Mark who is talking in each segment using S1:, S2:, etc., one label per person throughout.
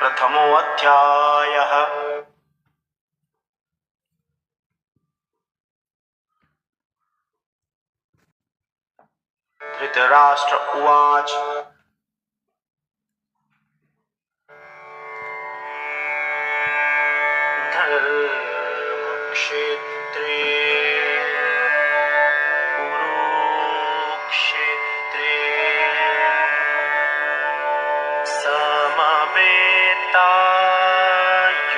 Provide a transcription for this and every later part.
S1: प्रथमोऽध्यायः। धृतराष्ट्र उवाच धर्मक्षेत्रे कुरुक्षेत्रे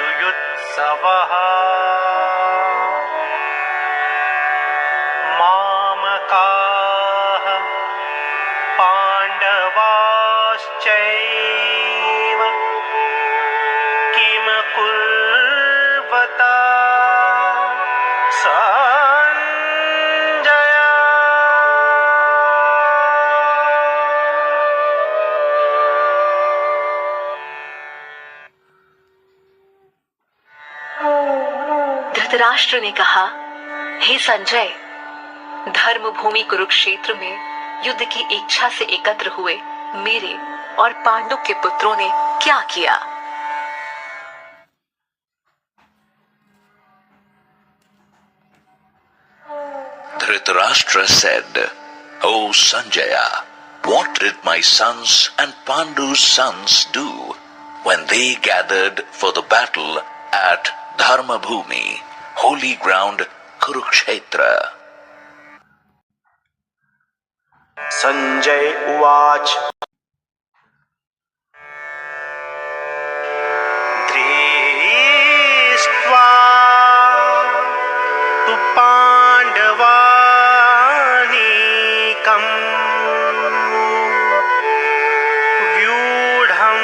S1: समवेतायुयुत्सवः मामकाः पाण्डवाश्चैव किम कुर्वता संजय।
S2: धृतराष्ट्र ने कहा, हे संजय, धर्म भूमि कुरुक्षेत्र में युद्ध की इच्छा से एकत्र हुए मेरे और पांडु के पुत्रों ने क्या किया?
S3: Dhritarashtra said, O Sanjaya, what did my sons and Pandu's sons do when they gathered for the battle at Dharmabhumi, holy ground Kurukshetra?
S1: Sanjay उवाच दृष्ट्वा तु पाण्डवानीकम् व्यूढं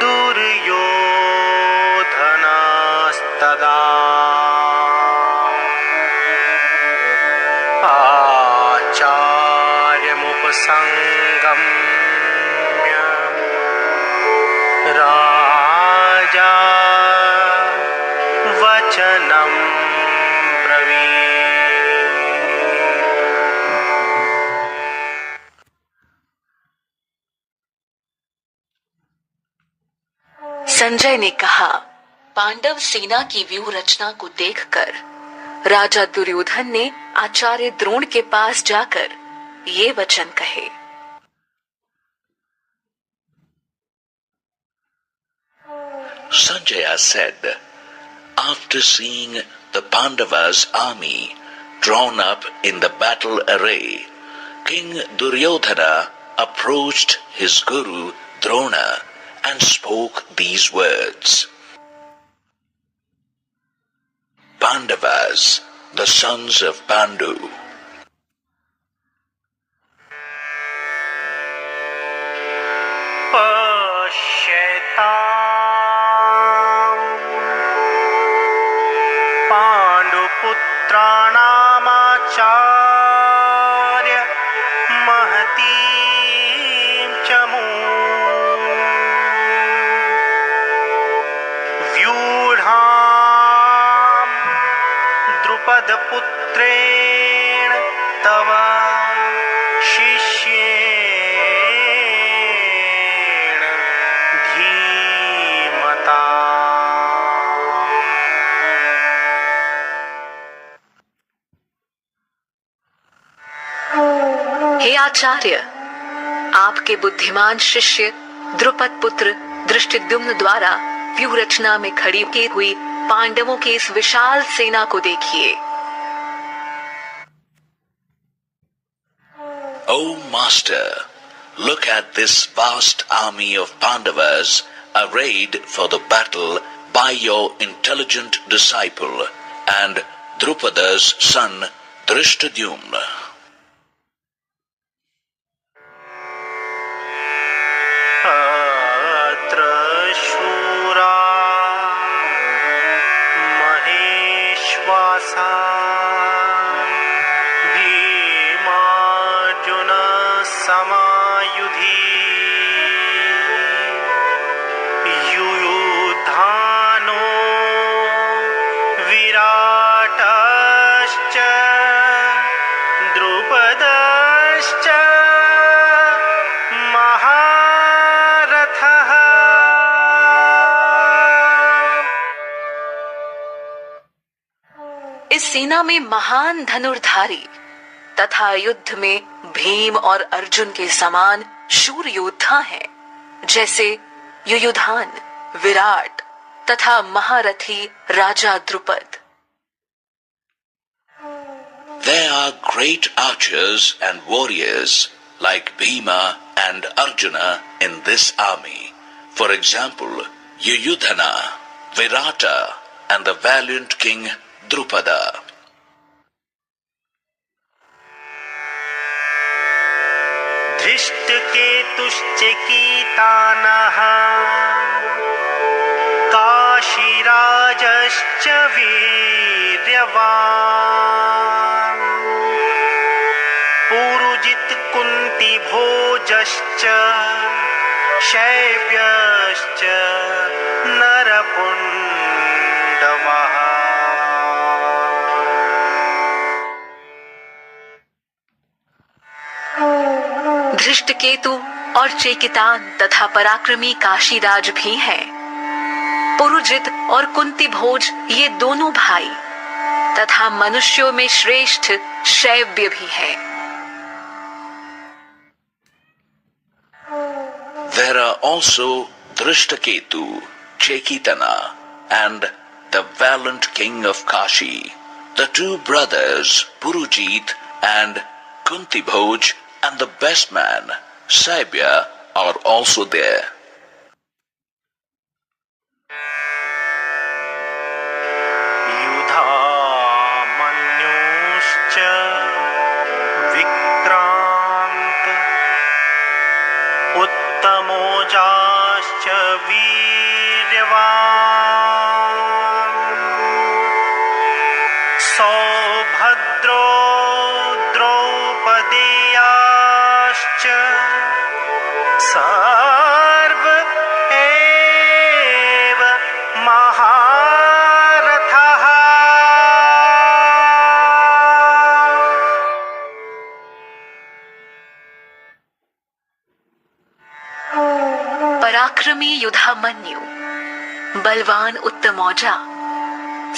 S1: दुर्योधनास्तदा आचार्यमुपसंगम्य राजा वचनं
S2: संजय ने कहा, पांडव सेना की व्यूह रचना को देखकर राजा दुर्योधन ने आचार्य द्रोण के पास जाकर ये वचन कहे।
S3: Sanjaya said, after seeing the Pandavas' army drawn up in the battle array, King Duryodhana approached his guru Drona and spoke these words. Pandavas, the sons of Pandu,
S1: पाण्डुपुत्राणामाचार्य महतीं च व्यूढां द्रुपदपुत्रेण तव शिष्येण धीमता।
S2: हे आचार्य, आपके बुद्धिमान शिष्य द्रुपद पुत्र धृष्टद्युम्न द्वारा व्यूह रचना में खड़ी की हुई पांडवों की इस विशाल सेना को देखिए।
S3: O Master, look at this vast army of Pandavas arrayed for the battle by your intelligent disciple and Drupada's son Drishtadyumna.
S1: शूरा महेश्वासा भीमार्जुन समायुधि युयुधानो विराटश्च द्रुपदश्च महारथः
S2: सेना में महान धनुर्धारी तथा युद्ध में भीम और अर्जुन के समान शूर योद्धा हैं, जैसे युयुधान, विराट तथा महारथी राजा Drupad.
S3: There are great archers and warriors like Bhima and Arjuna in this army. For example, Yuyudhana, Virata and the valiant king Drupada.
S1: धृष्टकेतुश्चकितानः काशीराजश्च वीर्यवान् पुरुजित कुन्तिभोजश्च शैब्यश्च नरपुण्डवः।
S2: धृष्टकेतु और चेकितान तथा पराक्रमी काशीराज भी हैं। पुरुजित और कुंती भोज ये दोनों भाई तथा मनुष्यों में श्रेष्ठ शैव्य भी है।
S3: There are also Drishtaketu, Chekitana and the valiant king of Kashi. The two brothers Purujit and Kuntibhoj and the best man Saibya are also there.
S1: युधामन्युश्च विक्रान्त उत्तमोजाश्च वीर्यवान् सौभद्रो द्रौपदेयाश्च सर्व एव महारथः।
S2: पराक्रमी युधामन्यु, बलवान उत्तमौजा,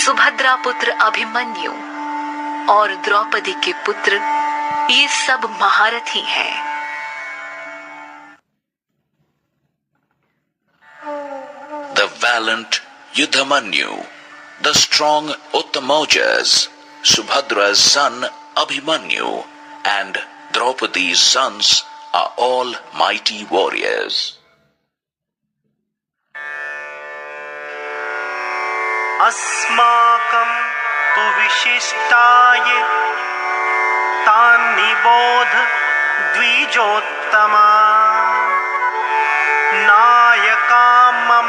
S2: सुभद्रा पुत्र अभिमन्यु और द्रौपदी के पुत्र ये सब महारथी हैं।
S3: The valiant Yudhamanyu, the strong Uttamojas, Subhadra's son Abhimanyu and Draupadi's sons are all mighty warriors.
S1: अस्माकं तु विशिष्टाय तान् निबोध द्विजोत्तमा नायका मम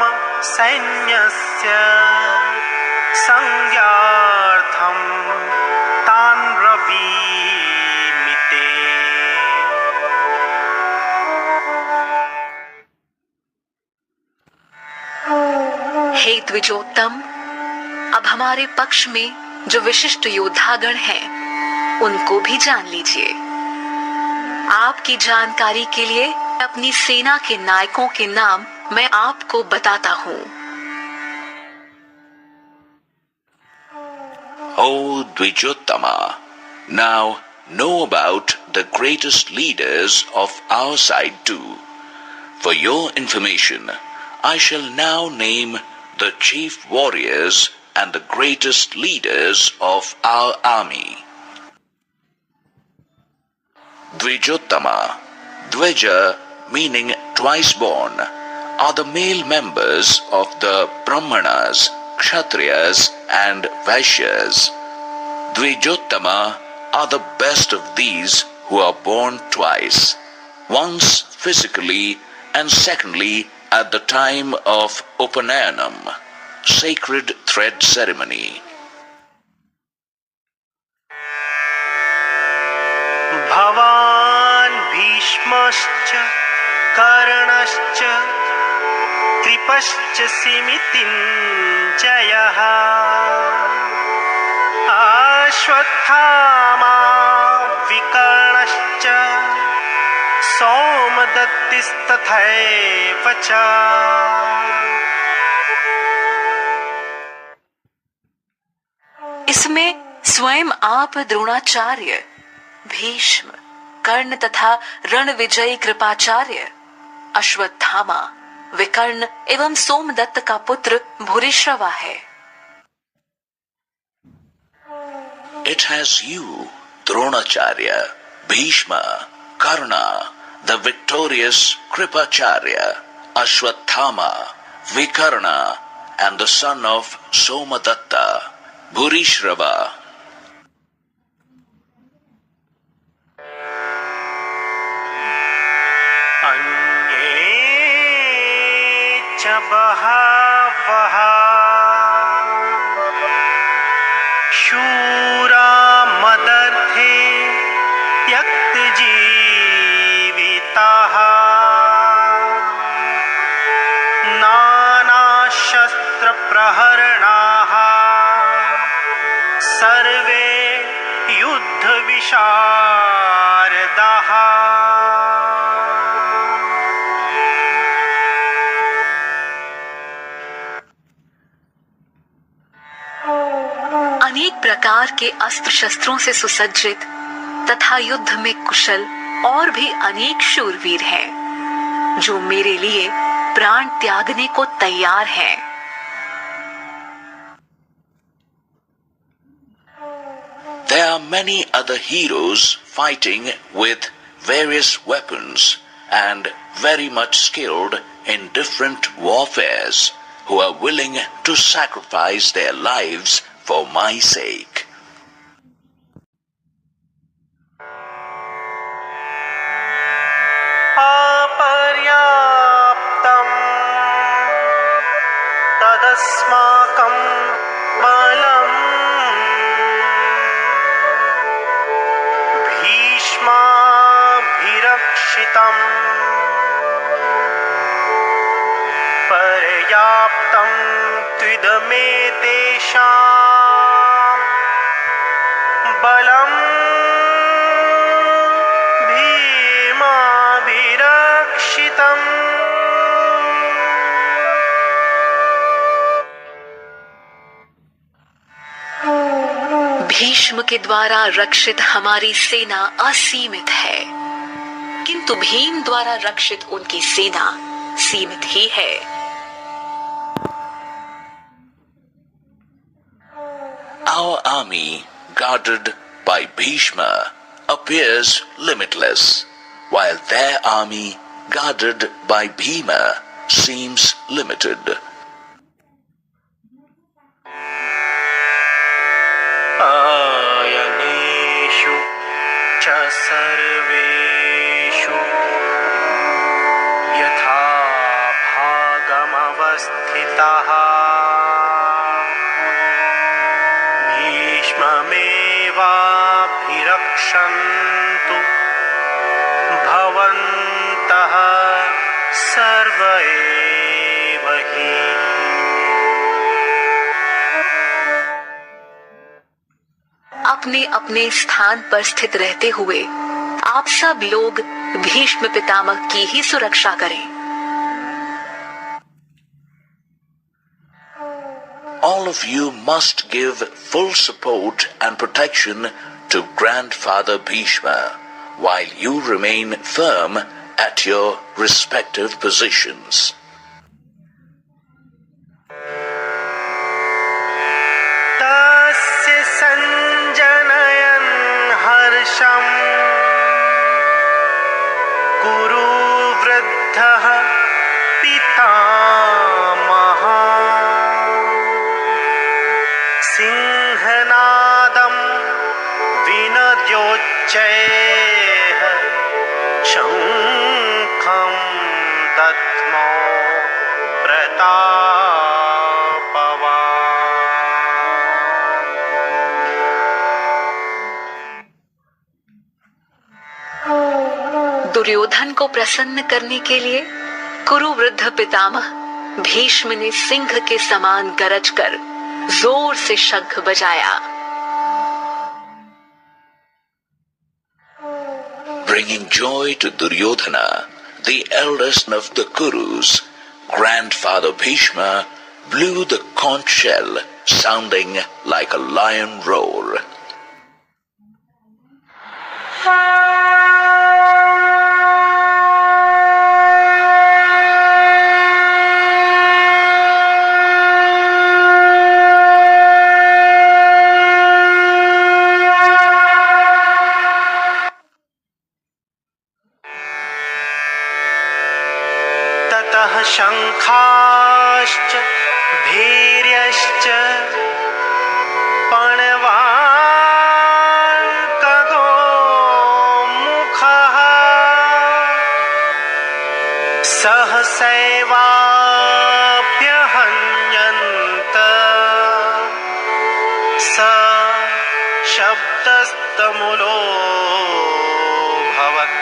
S1: सैन्यस्य संज्ञार्थं तान् ब्रवीमि ते।
S2: हे द्विजोत्तम, अब हमारे पक्ष में जो विशिष्ट योद्धागण हैं, उनको भी जान लीजिए। आपकी जानकारी के लिए अपनी सेना के नायकों के नाम मैं आपको बताता हूँ।
S3: O Dvijottama, now know about the greatest leaders of our side too. For your information, I shall now name the chief warriors and the greatest leaders of our army. Dvijottama, Dvija meaning twice born, are the male members of the Brahmanas, Kshatriyas and Vaishyas. Dvijottama are the best of these who are born twice, once physically and secondly at the time of Upanayanam, sacred thread ceremony.
S1: भवान् भीष्मश्च कर्णश्च कृपश्च सिमितिञ्जयः अश्वत्थामा विकर्णश्च सोमदत्तिस्तथैव च।
S2: इसमें स्वयं आप द्रोणाचार्य, भीष्म, कर्ण तथा रण विजयी कृपाचार्य, अश्वत्थामा, विकर्ण एवं सोमदत्त का पुत्र भूरिश्रवा है।
S3: It has you, Dronacharya, Bhishma, Karna, the victorious Kripacharya, Ashwatthama, Vikarna, and the son of Somadatta, Bhurishrava.
S1: अन्ये च बहवः शूरा मदर्थे त्यक्तजीविताः नानाशस्त्रप्रहरणाः सर्वे युद्धविशारदाः।
S2: अनेक प्रकार के अस्त्र शस्त्रों से सुसज्जित तथा युद्ध में कुशल और भी अनेक शूरवीर हैं, जो मेरे लिए प्राण त्यागने को तैयार हैं।
S3: There are many other heroes fighting with various weapons and very much skilled in different warfares, who are willing to sacrifice their lives for my sake.
S1: अपर्याप्तं तदस्माकं बलम् भीष्माभिरक्षितम् पर्याप्तं त्विदमेतेषां बलम् भीमाभिरक्षितम्।
S2: भीष्म के द्वारा रक्षित हमारी सेना असीमित है, किंतु भीम द्वारा रक्षित उनकी सेना सीमित ही है।
S3: Our army, guarded by Bhishma, appears limitless, while their army, guarded by Bhima, seems limited.
S1: आयनेषु च सर्वेषु यथा भागमवस्थितः भीष्ममेवाभिरक्षन्तु भवन्तः सर्व एव हि।
S2: अपने अपने स्थान पर स्थित रहते हुए आप सब लोग भीष्म पितामह की ही सुरक्षा करें।
S3: All of you must give full support and protection to Grandfather Bhishma, while you remain firm at your respective positions.
S1: तस्य सञ्जनयन् हर्षम् कुरु वृद्धः पितामहः सिंहनादं विनद्योच्चैः शङ्खं दद्मो प्रतापवान्।
S2: दुर्योधन को प्रसन्न करने के लिए कुरु वृद्ध पितामह भीष्म ने सिंह के समान गरज कर जोर से शंख बजाया।
S3: Bringing joy to Duryodhana, the eldest of the Kurus, Grandfather Bhishma blew the conch shell, sounding like a lion roar.
S1: सह शङ्खाश्च भीर्यश्च पणवाङ्कगो मुखः सहसैवाभ्यहन्यन्त स शब्दस्तमुलो भवत्।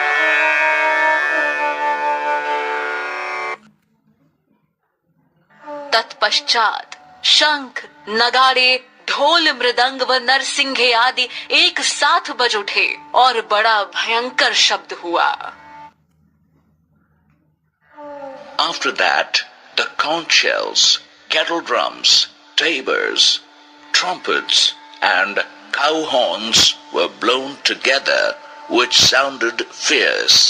S2: तत्पश्चात शंख, नगाड़े, ढोल, मृदंग व नरसिंघे आदि एक साथ बज उठे और बड़ा भयंकर शब्द हुआ।
S3: After that, the conch shells, kettle drums, tabors, trumpets, and cow horns were blown together, which sounded fierce.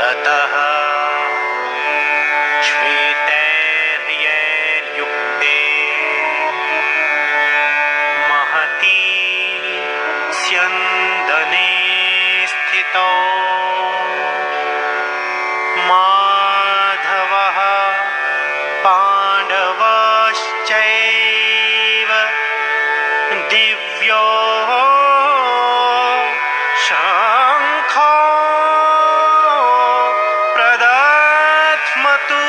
S1: अतः श्वेतैर्हयैर्युक्ते महती स्यन्दने स्थितौ माधवः पाण्डवश्चैव दिव्यो शङ्खो प्रदध्मतु।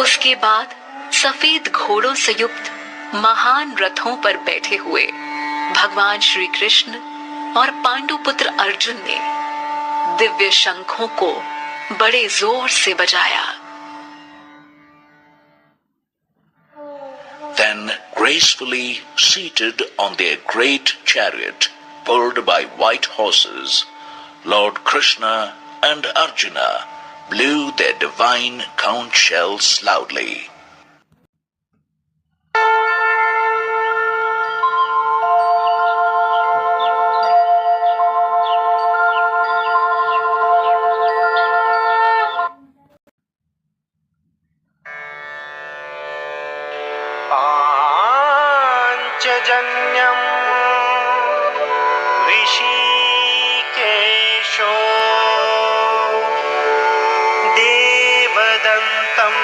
S2: उसके बाद सफेद घोड़ों से युक्त महान रथों पर बैठे हुए भगवान श्री कृष्ण और पांडुपुत्र अर्जुन ने दिव्य शंखों को बड़े जोर से बजाया।
S3: Then, gracefully seated on their great chariot, pulled by white horses, Lord Krishna and Arjuna blew their divine conch shells loudly.
S1: पाञ्चजन्यम् ऋषिकेशो देवदन्तं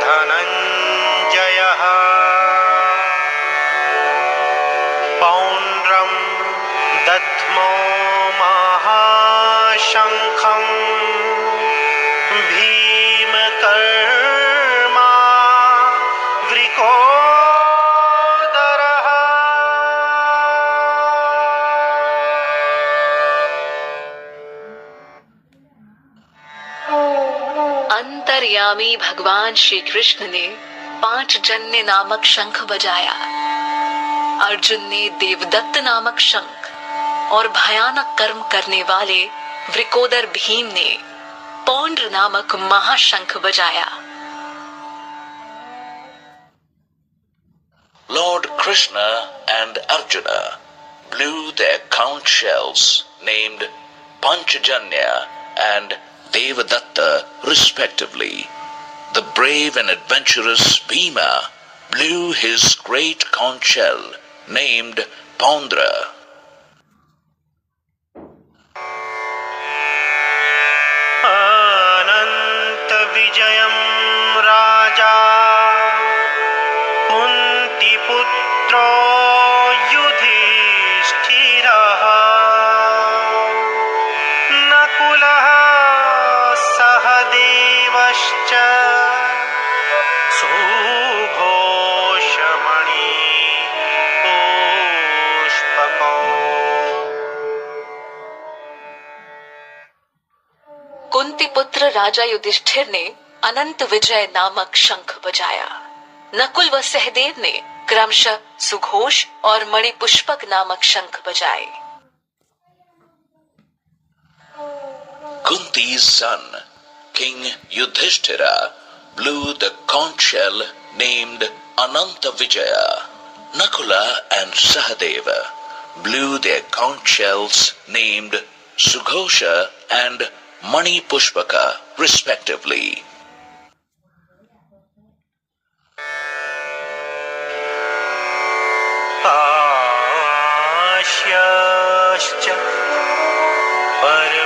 S1: धनञ्जयः पौण्ड्रं दध्मो महाशङ्खं भीमकर्मा वृकोदरः।
S2: अंतर्यामी भगवान श्री कृष्ण ने पांचजन्य नामक शंख बजाया। अर्जुन ने देवदत्त नामक शंख और भयानक कर्म करने वाले वृकोदर भीम ने पौंड्र नामक महाशंख बजाया।
S3: Lord Krishna and Arjuna blew their conch shells named Panchajanya and Devadatta respectively. The brave and adventurous Bhima blew his great conch shell named Pondra.
S1: अनन्तविजयं राजा कुन्तिपुत्रो युधिष्ठिरः नकुलः सहदेवश्च सुघोषमणि पुष्पकौ।
S2: कुंती पुत्र राजा युधिष्ठिर ने अनंत विजय नामक शंख बजाया। नकुल व सहदेव ने क्रमशः सुघोष और मणिपुष्पक नामक शंख बजाए।
S3: Kunti's son, King Yudhishthira, blew the conch shell named Ananta Vijaya. Nakula and Sahadeva blew their conch shells named Sughosha and Mani Pushpaka, respectively.
S1: काश्यश्च परमेश्वासः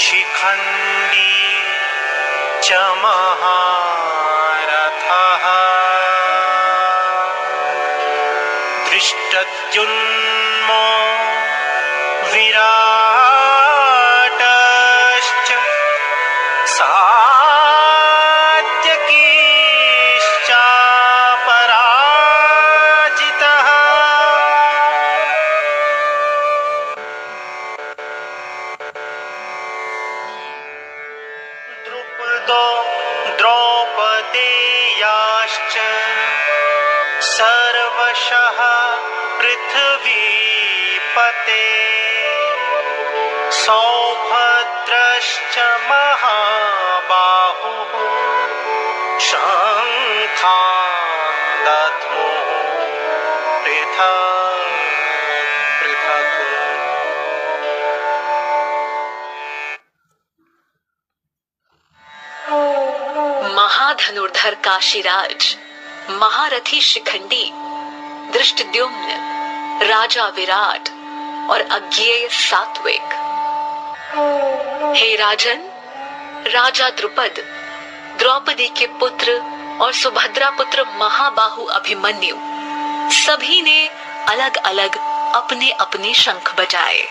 S1: Shikhandi च महारथः दृष्टद्युम्नो विराटश्च सात्यकीश्च पराजितः द्रुपदो द्रौपदेयाश्च सर्वशः पृथ्वीपते सौभद्रश्च महाबाहुः शङ्खान् दध्मो पृथक् पृथक्।
S2: महाधनुर्धर काशीराज, महारथी शिखंडी, दृष्टद्युम्न, राजा विराट और अज्ञेय सात्विक। हे राजन, राजा द्रुपद, द्रौपदी के पुत्र और सुभद्रा पुत्र महाबाहु अभिमन्यु, सभी ने अलग अलग अपने अपने शंख बजाए।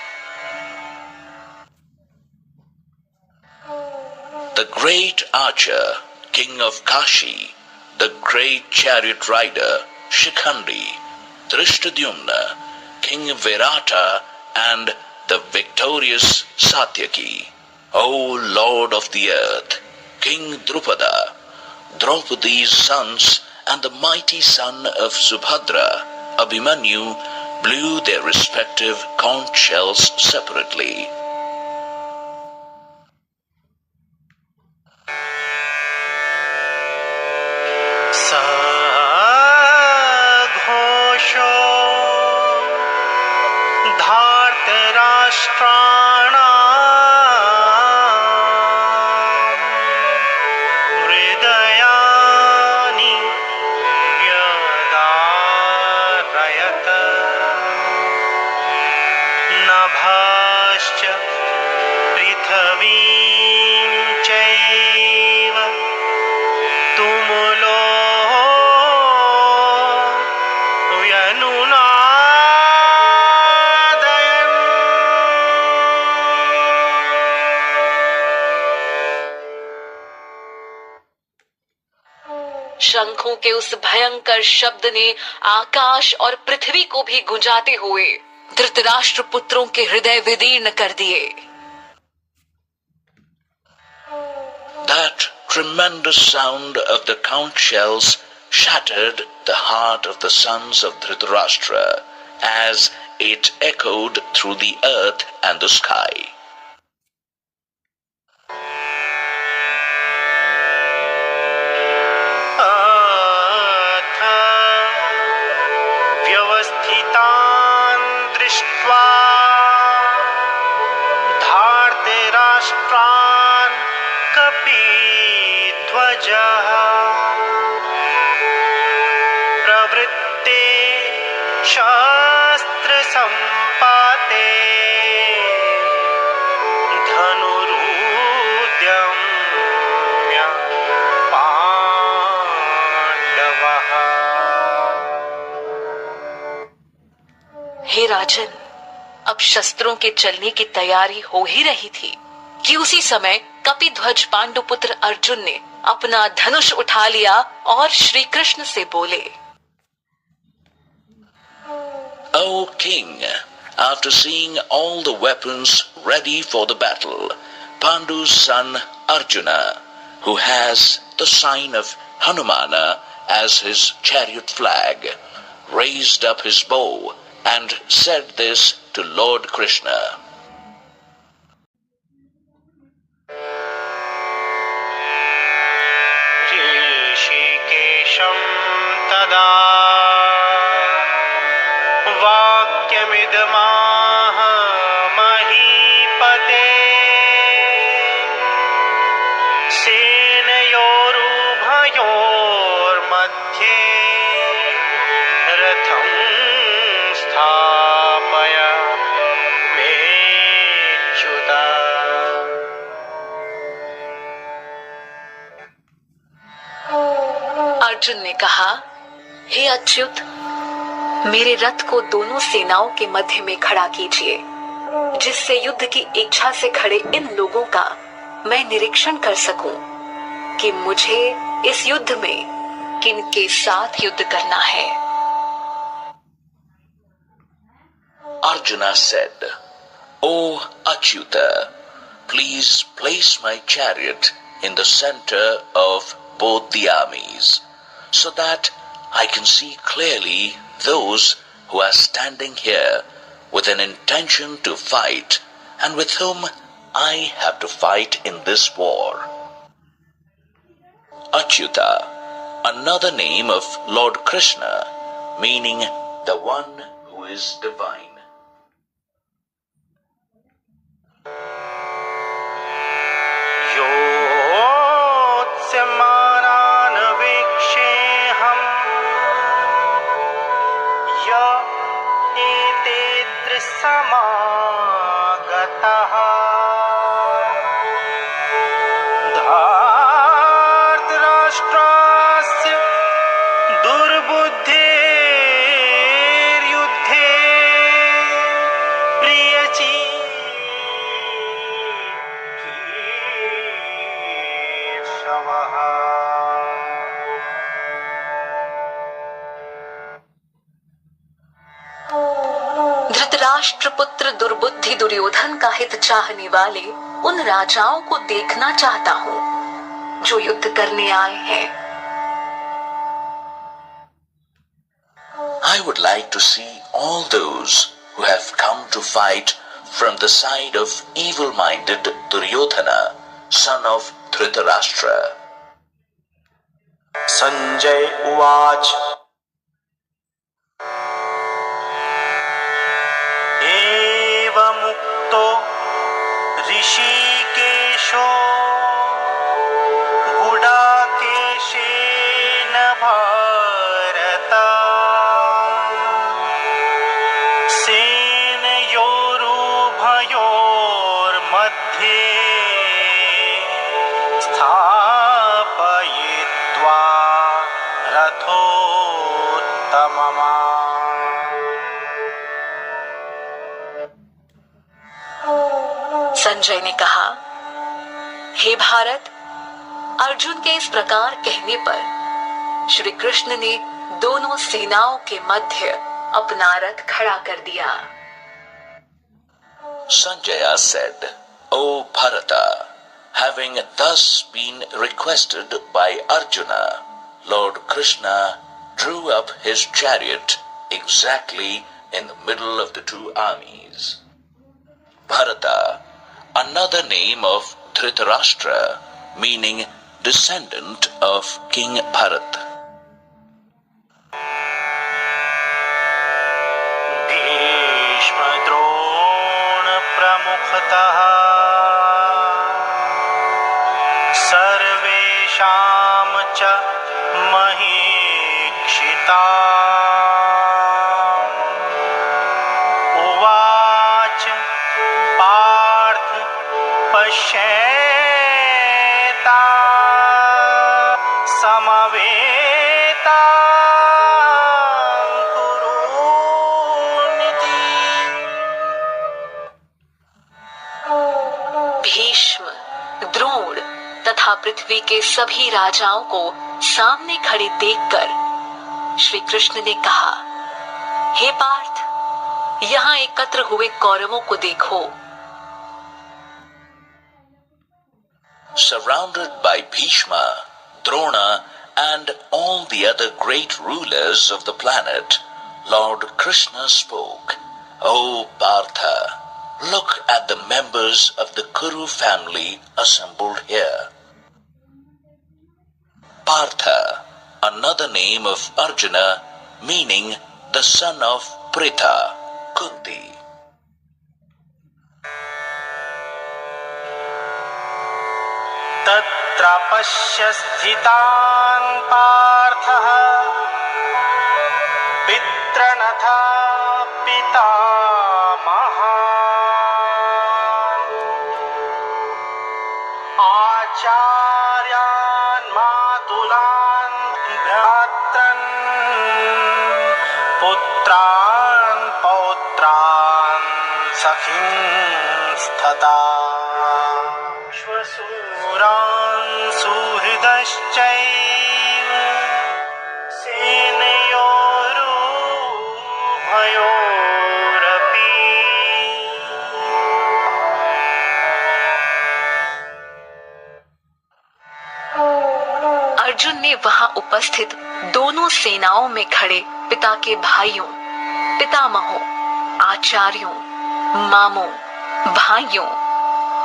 S3: The great archer, King of Kashi, the great chariot rider, Shikhandi, Drishtadyumna, King Virata, and the victorious Satyaki. O Lord of the earth, King Drupada, Draupadi's sons, and the mighty son of Subhadra, Abhimanyu, blew their respective conch shells separately.
S1: सघोषो धार्तराष्ट्राणाम् हृदयानि व्यदारयत नभाश्च पृथिवीं चैव तुमुलो व्यनुनादयन्।
S2: शंखों के उस भयंकर शब्द ने आकाश और पृथ्वी को भी गुंजाते हुए धृतराष्ट्र पुत्रों के हृदय विदीर्ण कर दिए।
S3: That tremendous sound of the conch shells shattered the heart of the sons of Dhritarashtra as it echoed through the earth and the sky.
S1: अथ व्यवस्थितान् दृष्ट्वा धार्तराष्ट्रान् कपिध्वजः प्रवृत्ते शस्त्रसम्पाते धनुरुद्यम्य पाण्डवः।
S2: हे राजन, अब शस्त्रों के चलने की तैयारी हो ही रही थी कि उसी समय कपिध्वज पांडुपुत्र अर्जुन ने अपना धनुष उठा लिया और श्री कृष्ण से बोले,
S3: O king, after seeing all the weapons ready for the battle, Pandu's son Arjuna, who has the sign of Hanumana as his chariot flag, raised up his bow, and said this to Lord Krishna.
S1: ऋषिकेशं तदा वाक्यमिदमाह महीपते सेनयोरुभयोर्मध्ये रथं स्थापय मेच्युता।
S2: अर्जुन ने कहा, हे अच्युत, मेरे रथ को दोनों सेनाओं के मध्य में खड़ा कीजिए, जिससे युद्ध की इच्छा से खड़े इन लोगों का मैं निरीक्षण कर सकूं कि मुझे इस युद्ध में किनके साथ युद्ध करना है।
S3: Arjuna said, O Achyuta, please place my chariot in the center of both the armies, so that I can see clearly those who are standing here with an intention to fight and with whom I have to fight in this war. Achyuta, another name of Lord Krishna, meaning the one who is divine.
S1: योत्स्यमानान् वीक्षेऽहम् य एते दृश्यमागतः धार्तराष्ट्रस्य दुर्बुद्धेर्युद्धे प्रियचिकीर्षवः।
S2: धृतराष्ट्र पुत्र दुर्बुद्धि दुर्योधन का हित चाहने वाले उन राजाओं को देखना चाहता हूँ जो युद्ध करने आए हैं।
S3: I would like to see all those who have come to fight from the side of evil-minded Duryodhana, son of Dhritarashtra.
S1: Sanjay उवाच एवमुक्तो ऋषिकेशो गुडाकेशेन भारत सेनयोरुभयोर्मध्ये स्थापयित्वा रथोत्तमम्।
S2: संजय ने कहा, हे भारत, अर्जुन के इस प्रकार कहने पर श्री कृष्ण ने दोनों सेनाओं के मध्य अपना रथ खड़ा कर दिया।
S3: Sanjaya said, O Bharata, having thus been requested by Arjuna, Lord Krishna drew up his chariot exactly in the middle of the two armies. Bharata, another name of Dhritarashtra, meaning descendant of King Bharat.
S1: भीष्मद्रोण प्रमुखतः सर्वेषां च महीक्षिता उवाच पार्थ पश्येता समवेता
S2: भीष्म, द्रोण तथा पृथ्वी के सभी राजाओं को सामने खड़े देखकर श्री कृष्ण ने कहा, हे पार्थ, यहाँ एकत्र हुए कौरवों को देखो।
S3: Surrounded by Bhishma, Drona, and all the other great rulers of the planet, Lord Krishna spoke, "O Partha, look at the members of the Kuru family assembled here." Partha, another name of Arjuna, meaning the son of Pritha, Kunti.
S1: तत्र पश्य स्थितान् पार्थः पितृनथा पितामहान् आचार्यान् मातुलान् भ्रातॄन् पुत्रान् पौत्रान् सखींस्तथा श्वशूरान् सुहृदश्चैव सेनयोरुभयोरपि
S2: अर्जुन ने वहां उपस्थित दोनों सेनाओं में खड़े पिता के भाइयों, पितामहों, आचार्यों, मामों, भाइयों,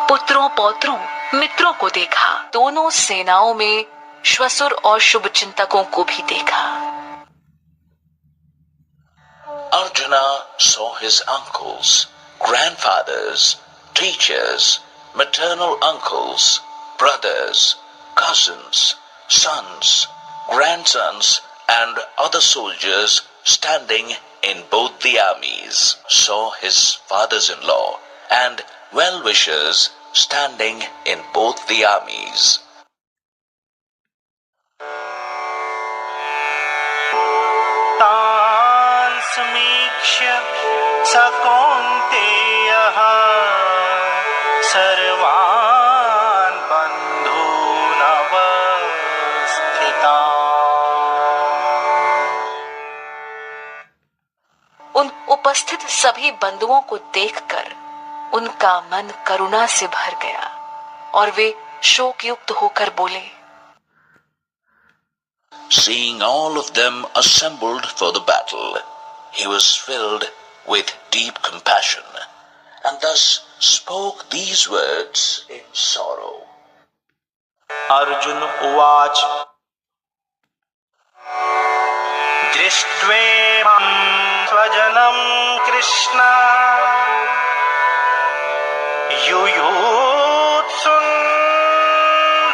S2: पुत्रों, पौत्रों, मित्रों को देखा। दोनों सेनाओं में श्वसुर और शुभचिंतकों को भी देखा।
S3: Arjuna saw his uncles, grandfathers, teachers, maternal uncles, brothers, cousins, sons, grandsons, and other soldiers standing in both the armies, saw his fathers-in-law and well-wishers standing in both the armies.
S1: तान् समीक्ष्य स कौन्तेयः सर्वान् बन्धूनवस्थितान्।
S2: उन उपस्थित सभी बंधुओं को देखकर उनका मन करुणा से भर गया और वे शोकयुक्त होकर बोले,
S3: Seeing all of them assembled for the battle, he was filled with deep compassion, and thus spoke these words in sorrow.
S1: Arjun उवाच दृष्ट्वेमं स्वजनं कृष्ण युयुत्सुं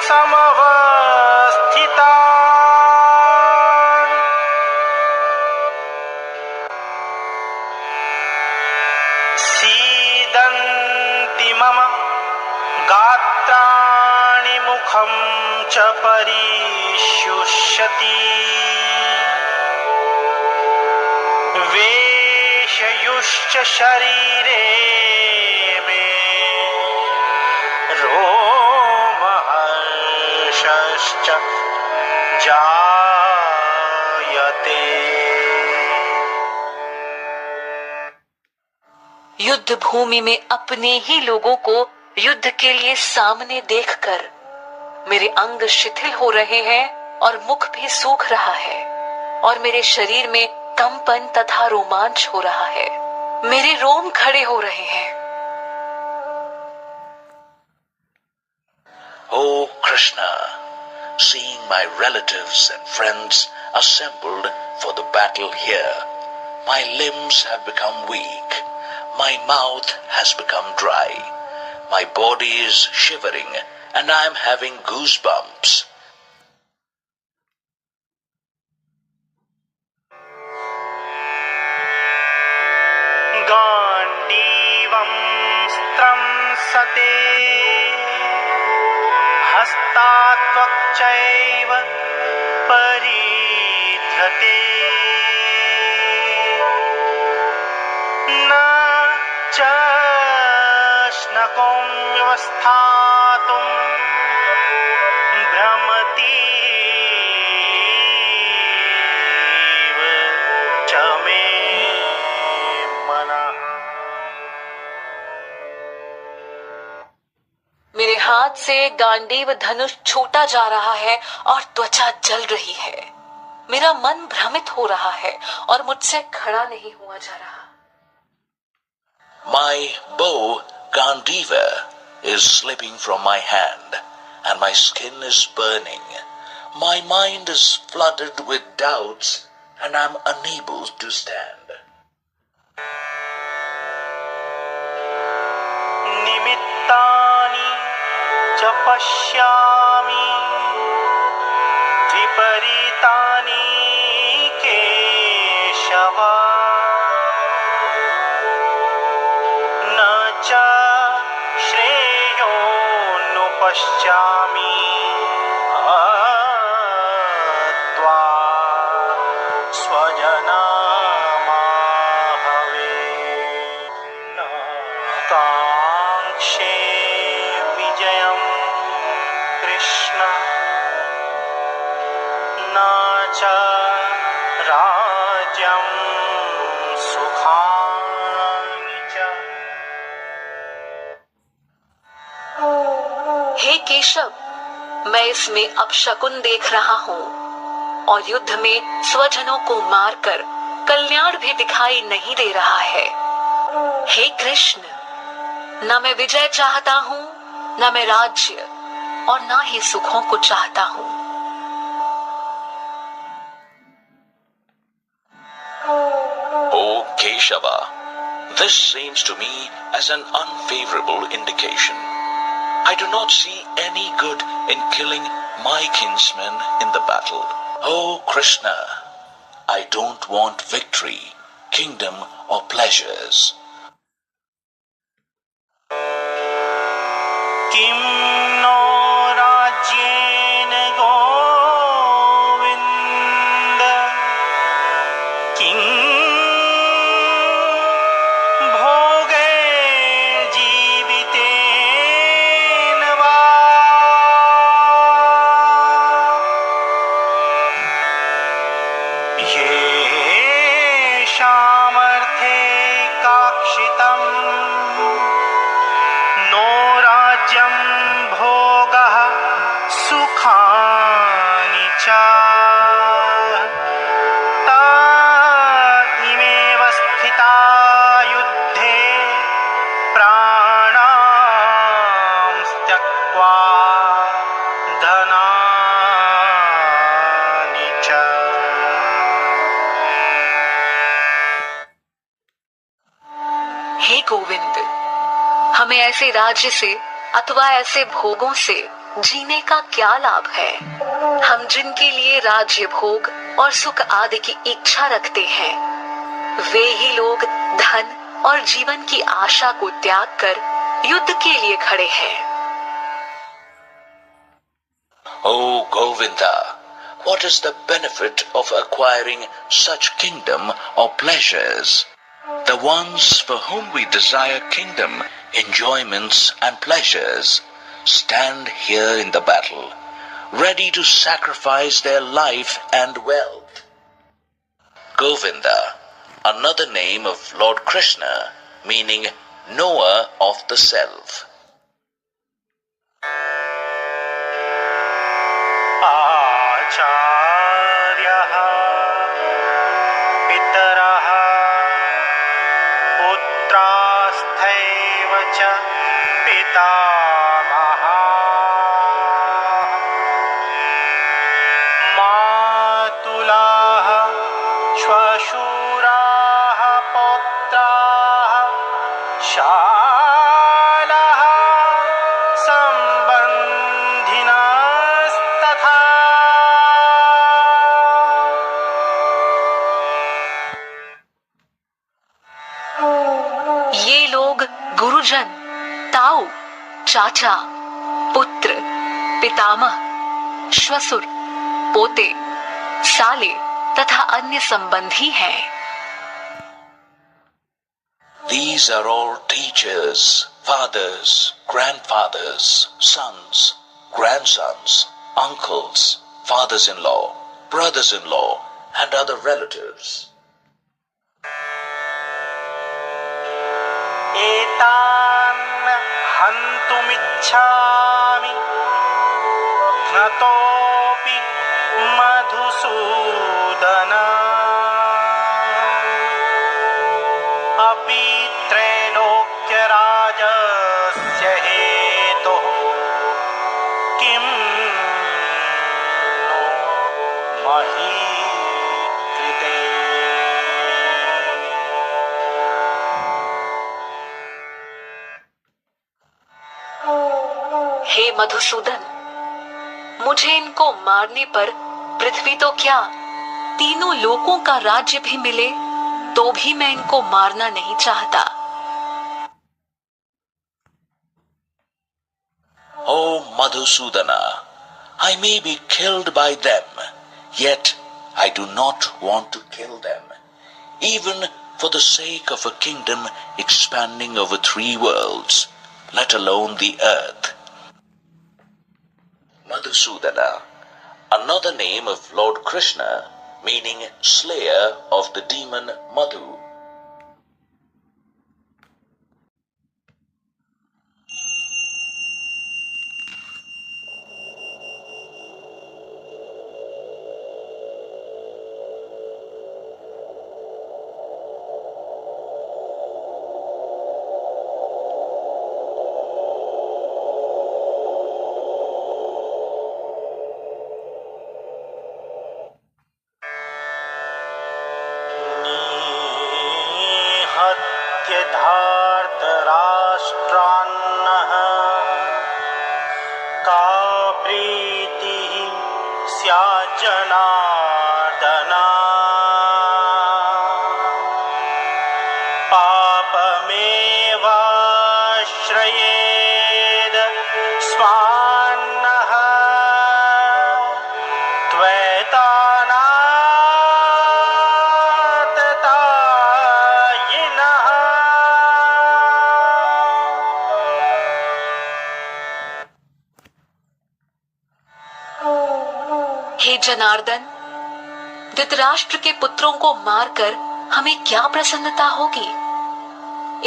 S1: समवस्थितान् सीदन्ति मम गात्राणि मुखं च परिशुष्यति वेशयुश्च शरीरे मे रोमहर्षश्च जायते।
S2: युद्ध भूमि में अपने ही लोगों को युद्ध के लिए सामने देखकर मेरे अंग शिथिल हो रहे हैं और मुख भी सूख रहा है और मेरे शरीर में कंपन तथा रोमांच हो रहा है। मेरे रोम खड़े हो रहे हैं।
S3: O Krishna, seeing my relatives and friends assembled for the battle here, my limbs have become weak, my mouth has become dry, my body is shivering, and I am having goosebumps.
S1: गाण्डीवं स्त्रंसते हस्तात्वक्चैव परीध्यते न चष्णकों व्यवस्थातुं भ्रमतीव च मे मनः।
S2: मेरे हाथ हाथ से गांडीव धनुष छूटा जा रहा है और त्वचा जल रही है। मेरा मन भ्रमित हो रहा है और मुझसे खड़ा नहीं हुआ जा रहा।
S3: My bow Gandiva is slipping from my hand, and my skin is burning. My mind is flooded with doubts, and I'm unable to stand.
S1: निमित्तानि च पश्यामि विपरीतानि केशव न च श्रेयोऽनुपश्यामि त्वा स्वजनमाहवे न काङ्क्षे विजयं कृष्ण न च राज्यं सुखानि च।
S2: हे केशव, मैं इसमें अपशकुन देख रहा हूँ और युद्ध में स्वजनों को मारकर कल्याण भी दिखाई नहीं दे रहा है। हे कृष्ण, न मैं विजय चाहता हूँ, न मैं राज्य और न ही सुखों को चाहता हूँ।
S3: O Keshava, this seems to me as an unfavorable indication. I do not see any good in killing my kinsmen in the battle. Oh Krishna, I don't want victory, kingdom or pleasures.
S1: किं no राज्येन Govind किं भोगे जीवितेन वा येषामर्थे काक्षितम् no राज्यं भोगः सुखानि च ता इमेव स्थिता युद्धे प्राणां त्यक्त्वा धनानि च।
S2: हे गोविंद, हमें ऐसे राज्य से अथवा ऐसे भोगों से जीने का क्या लाभ है? हम जिनके लिए राज्य भोग और सुख आदि की इच्छा रखते हैं, वे ही लोग धन और जीवन की आशा को त्याग कर युद्ध के लिए खड़े हैं।
S3: Oh Govinda, what is the benefit of acquiring such kingdom or pleasures? The ones for whom we desire kingdom, enjoyments and pleasures stand here in the battle, ready to sacrifice their life and wealth. Govinda, another name of Lord Krishna, meaning knower of the self.
S1: आचार्यः पितरः पुत्रास्थैव च पितामहाः मातुलाः श्वशुराः पौत्राः शालाः सम्बन्धिनस्तथा।
S2: ये लोग गुरुजन, ताऊ, चाचा, पुत्र, पितामह, श्वसुर, पोते, साले तथा अन्य संबंधी हैं।
S3: These are all teachers, fathers, grandfathers, sons, grandsons, uncles, fathers-in-law, brothers-in-law, and other relatives.
S1: एतान् हन्तुमिच्छामि इच्छामि घ्नतोऽपि मधुसूदन अपि त्रैलोक्यराजस्य हेतुः किं नो मही कृते।
S2: हे मधुसूदन, मुझे इनको मारने पर पृथ्वी तो क्या, तीनों लोकों का राज्य भी मिले तो भी मैं इनको मारना नहीं चाहता।
S3: Oh Madhusudana, I may be killed by them, yet I do not want to kill them, even for the sake of a kingdom expanding over 3 worlds, let alone the earth. Madhusudana, another name of Lord Krishna, meaning slayer of the demon Madhu.
S1: निहत्य धार्तराष्ट्रान्नः का प्रीतिः स्याज्जनार्दन। पापमेवाश्रयेद स्वान्नः त्वैतानाततायिनः।
S2: हे जनार्दन, धृतराष्ट्र के पुत्रों को मारकर हमें क्या प्रसन्नता होगी?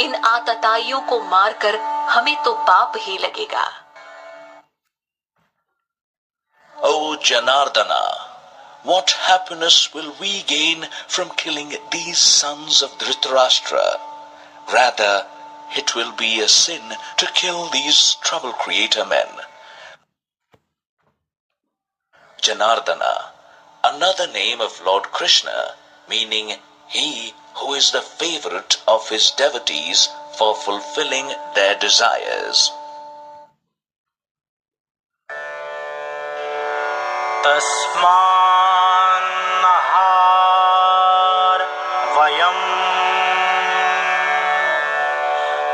S2: इन आतताइयों को मारकर हमें तो पाप ही लगेगा।
S3: O Janardana, what happiness will we gain from killing these sons of Dhritarashtra? Rather, it will be a sin to kill these trouble creator men. Janardana, another name of Lord Krishna, meaning he who is the favorite of his devotees for fulfilling their desires.
S1: तस्मान्नहार वयम्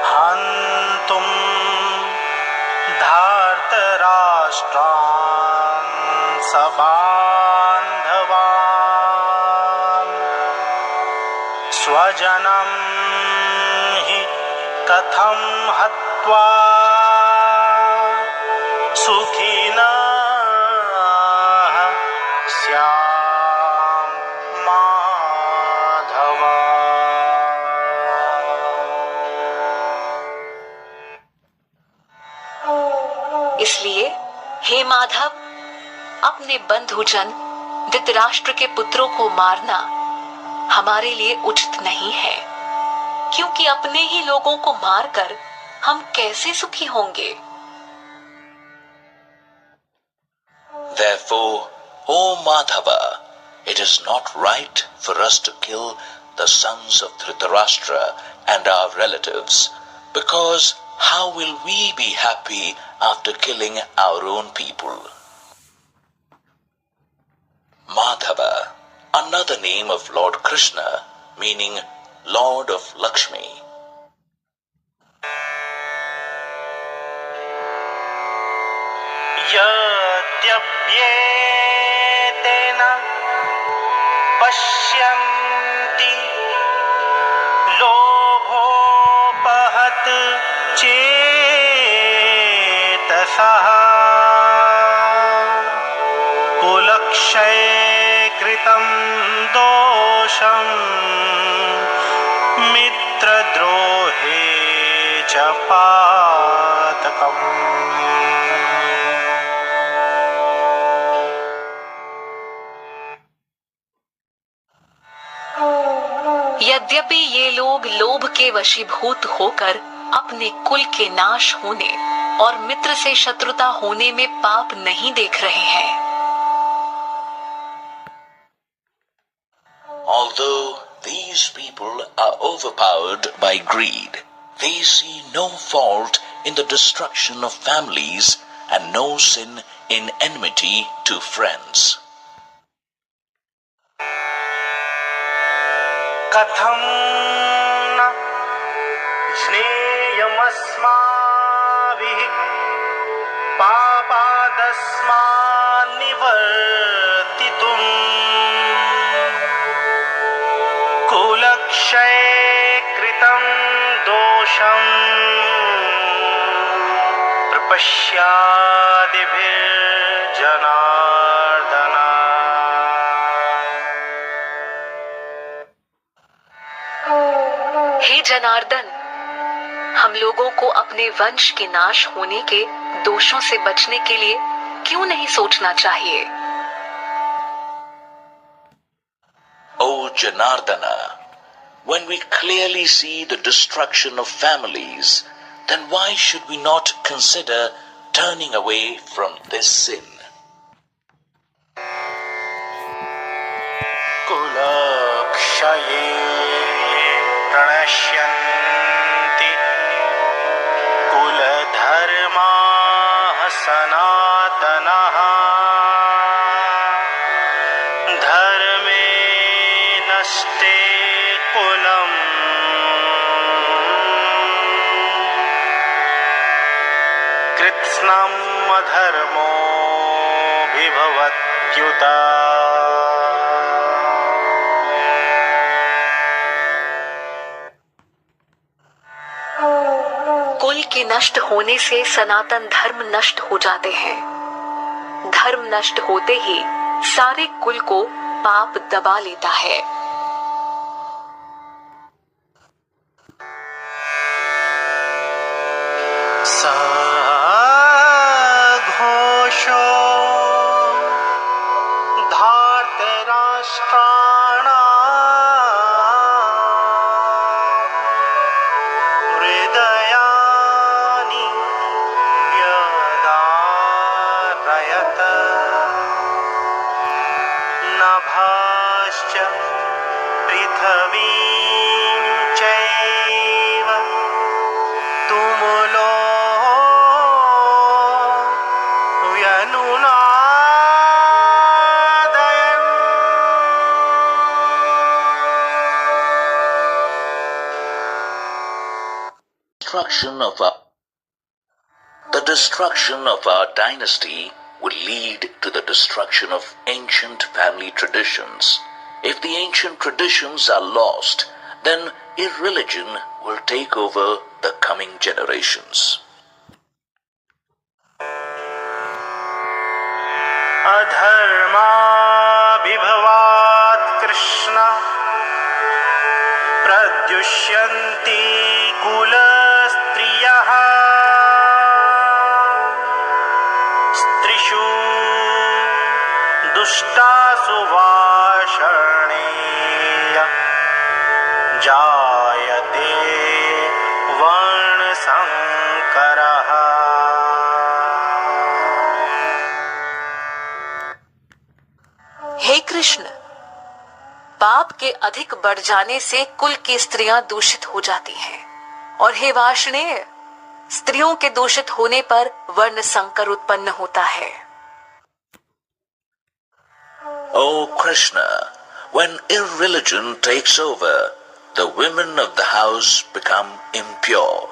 S1: हन्तुं धार्तराष्ट्रान् सबान्धवान् स्वजनं हि कथं हत्वा सुखिनः स्याम माधव।
S2: इसलिए हे माधव, अपने बंधुजन धृतराष्ट्र के पुत्रों को मारना हमारे लिए उचित नहीं है, क्योंकि अपने ही लोगों को मारकर हम कैसे सुखी होंगे।
S3: Therefore, O Madhava, it is not right for us to kill the sons of Dhritarashtra and our relatives, because how will we be happy after killing our own people? Madhava, another name of Lord Krishna, meaning Lord of Lakshmi.
S1: यद्यप्येतेन पश्यन्ति लोभोपहत चेतसः कुलक्षये कृतं दोषं मित्रद्रोहे च पातकम्।
S2: यद्यपि ये लोग लोभ के वशीभूत होकर अपने कुल के नाश होने और मित्र से शत्रुता होने में पाप नहीं देख रहे हैं।
S3: Although these people are overpowered by greed, they see no fault in the destruction of families and no sin in enmity to friends.
S1: कथं न ज्ञेयमस्माभिः पापादस्मान्निवर्तितुम् कुलक्षये कृतं दोषम् प्रपश्यादिभिर्जनार्दन।
S2: हे जनार्दन, हम लोगों को अपने वंश के नाश होने के दोषों से बचने के लिए क्यों नहीं सोचना चाहिए?
S3: O Janardana, when we clearly see the destruction of families, then why should we not consider turning away from this sin?
S1: कुलक्षये प्रणश्यन्ति कुलधर्माः सनातनः धर्मे नष्टे कुलम् कृत्स्नम् अधर्मोऽभिभवत्युत।
S2: कुल के नष्ट होने से सनातन धर्म नष्ट हो जाते हैं। धर्म नष्ट होते ही सारे कुल को पाप दबा लेता है।
S1: सघोषो धार्तराष्ट्राणाम् हृदयानि व्यदारयत नभाश्च पृथिवीं चैव तुमुलो व्यनुनादयन्।
S3: The destruction of our dynasty would lead to the destruction of ancient family traditions. If the ancient traditions are lost, then irreligion will take over the coming generations.
S1: अधर्माभिभवात् Krishna प्रद्युष्यन्ति कुलस्त्रियः स्त्रिषु दुष्टासु Varshney जायते वर्णसंकरः।
S2: हे कृष्ण, पाप के अधिक बढ़ जाने से कुल की स्त्रियां दूषित हो जाती हैं, और हे वार्ष्णेय, स्त्रियों के दूषित होने पर वर्ण संकर उत्पन्न होता है।
S3: O Krishna, when irreligion takes over, the women of the house become impure.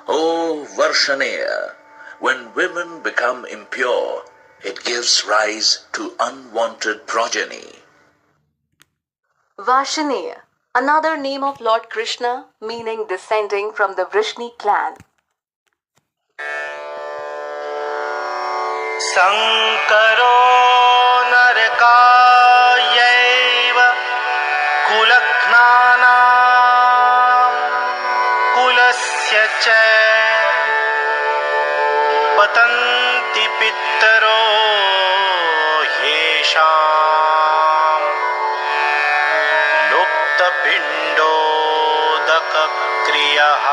S3: O Varshaneya, when women become impure, it gives rise to unwanted progeny.
S2: Varshaneya, another name of Lord Krishna, meaning descending from the Vrishni clan.
S1: संकरो नरकायैव कुलघ्नानां कुलस्य च पतन्ति पितरो ह्येषां लुप्तपिण्डोदकम्। क्षत्रियः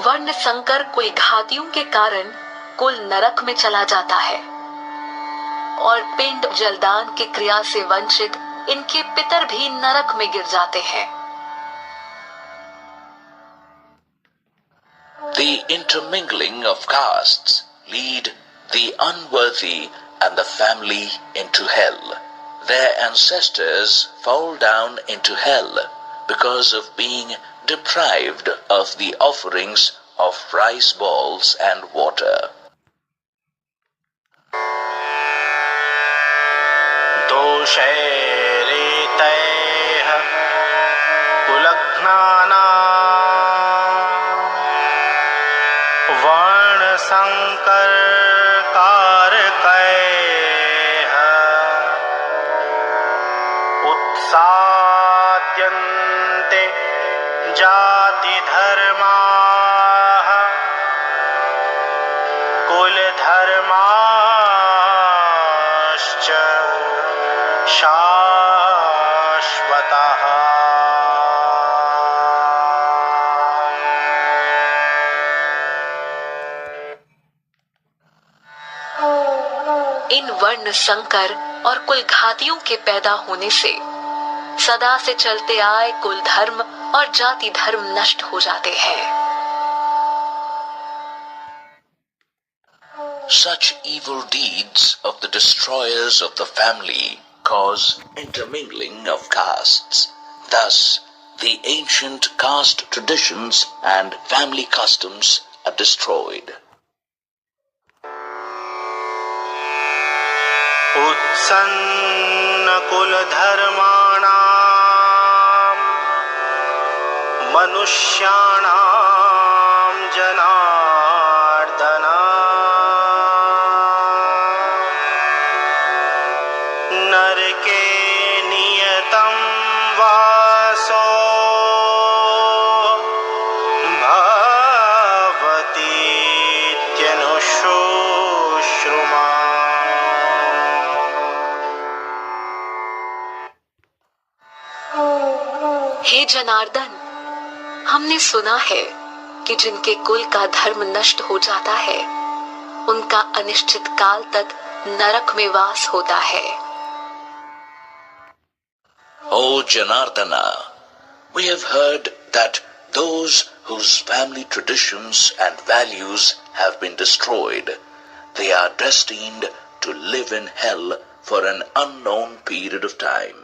S2: वर्ण संकर कुल घातियों के कारण कुल नरक में चला जाता है और पिंड जलदान की क्रिया से वंचित इनके पितर भी नरक में गिर जाते हैं।
S3: The intermingling of castes lead the unworthy and the family into hell. Their ancestors fall down into hell because of being deprived of the offerings of rice balls and water.
S1: दोषैरेतैः कुलघ्नानां वर्णसंकरकारकैः उत्साद्यन्ते जातिधर्माः कुलधर्माश्च शाश्वतः।
S2: इन वर्ण संकर और कुल घातियों के पैदा होने से सदा से चलते आए कुल धर्म और जाति धर्म नष्ट हो जाते हैं।
S3: Such evil deeds of the destroyers of the family cause intermingling of castes. Thus, the ancient caste traditions and family customs are destroyed.
S1: उत्सन्नकुलधर्माणां मनुष्याणां जनार्दन नरके नियतं वासो भवतीत्यनुशुश्रुमा।
S2: हे जनार्दन, हमने सुना है कि जिनके कुल का धर्म नष्ट हो जाता है उनका अनिश्चित काल तक नरक में वास होता है।
S3: O Janardana, we have heard that those whose family traditions and values have been destroyed, they are destined to live in hell for an unknown period of time.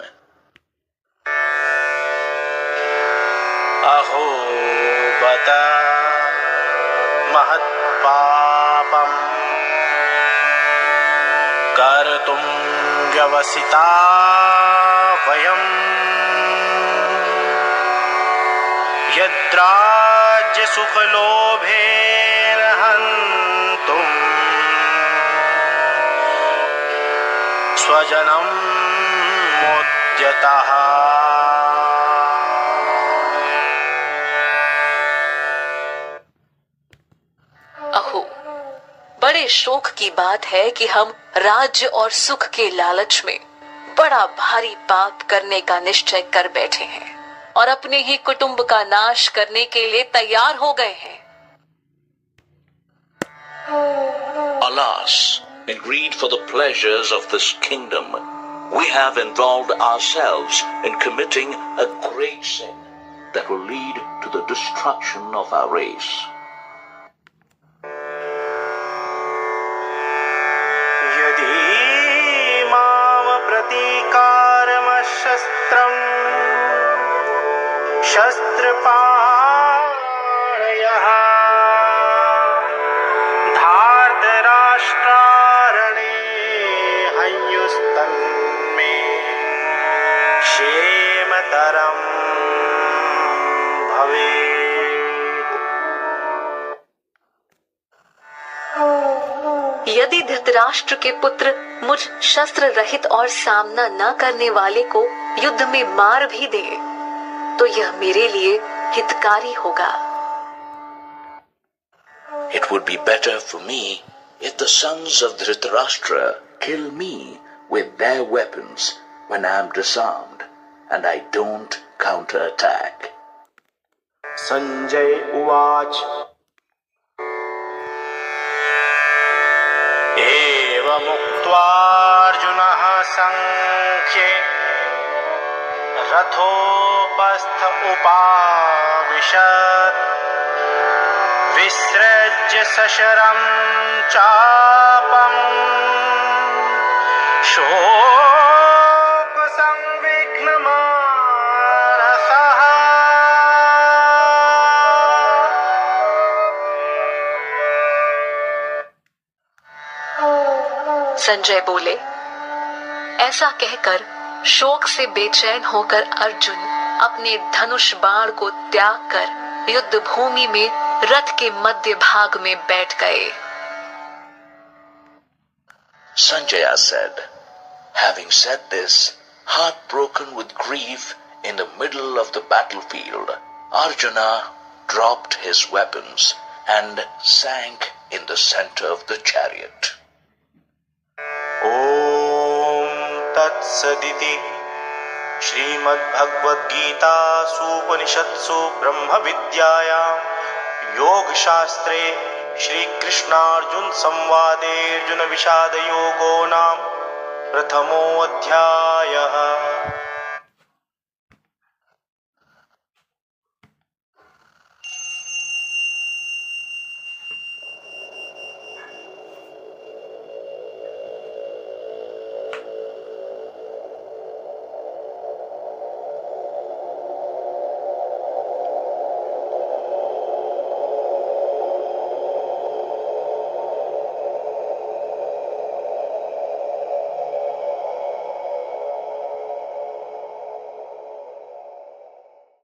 S1: अहो बत महत्पापम् कर्तुं व्यवसिता वयम् यद्राज्यसुखलोभेन हन्तुम् स्वजनं मोद्यतः।
S2: अहो, बड़े शोक की बात है कि हम राज्य और सुख के लालच में बड़ा भारी पाप करने का निश्चय कर बैठे हैं और अपने ही कुटुंब का नाश करने के लिए तैयार हो गए हैं।
S3: Alas, in greed for the pleasures of this kingdom, we have involved ourselves in committing a great sin that will lead to the destruction of our race.
S1: यदि माम प्रतीकारमशस्त्रम् शस्त्रपाणयः धार्तराष्ट्रारणे हन्युस्तन्मे क्षेमतरं भवेत्।
S2: यदि धृतराष्ट्र के पुत्र मुझ शस्त्र रहित और सामना न करने वाले को युद्ध में मार भी दे तो यह मेरे लिए हितकारी होगा।
S3: It would be better for me if the sons of Dhritarashtra kill me with their weapons when I am disarmed and I don't counterattack.
S1: Sanjay उवाच एवमुक्त्वार्जुनः सङ्ख्ये रथोपस्थ उपाविशत् विसृज्य सशरं चापम् शोकसंविघ्नमानसः
S2: संजय बोले, ऐसा कहकर शोक से बेचैन होकर अर्जुन अपने धनुष बाण को त्याग कर युद्ध भूमि में रथ के मध्य भाग में बैठ गए।
S3: Sanjaya said, having said this, heartbroken with grief in the middle of the battlefield, Arjuna dropped his weapons and sank in the center of the chariot.
S1: ॐ तत्सदिति श्रीमद्भगवद्गीतासूपनिषत्सु ब्रह्मविद्यायां योगशास्त्रे श्रीकृष्णार्जुनसंवादे अर्जुनविषादयोगो नाम प्रथमोऽध्यायः।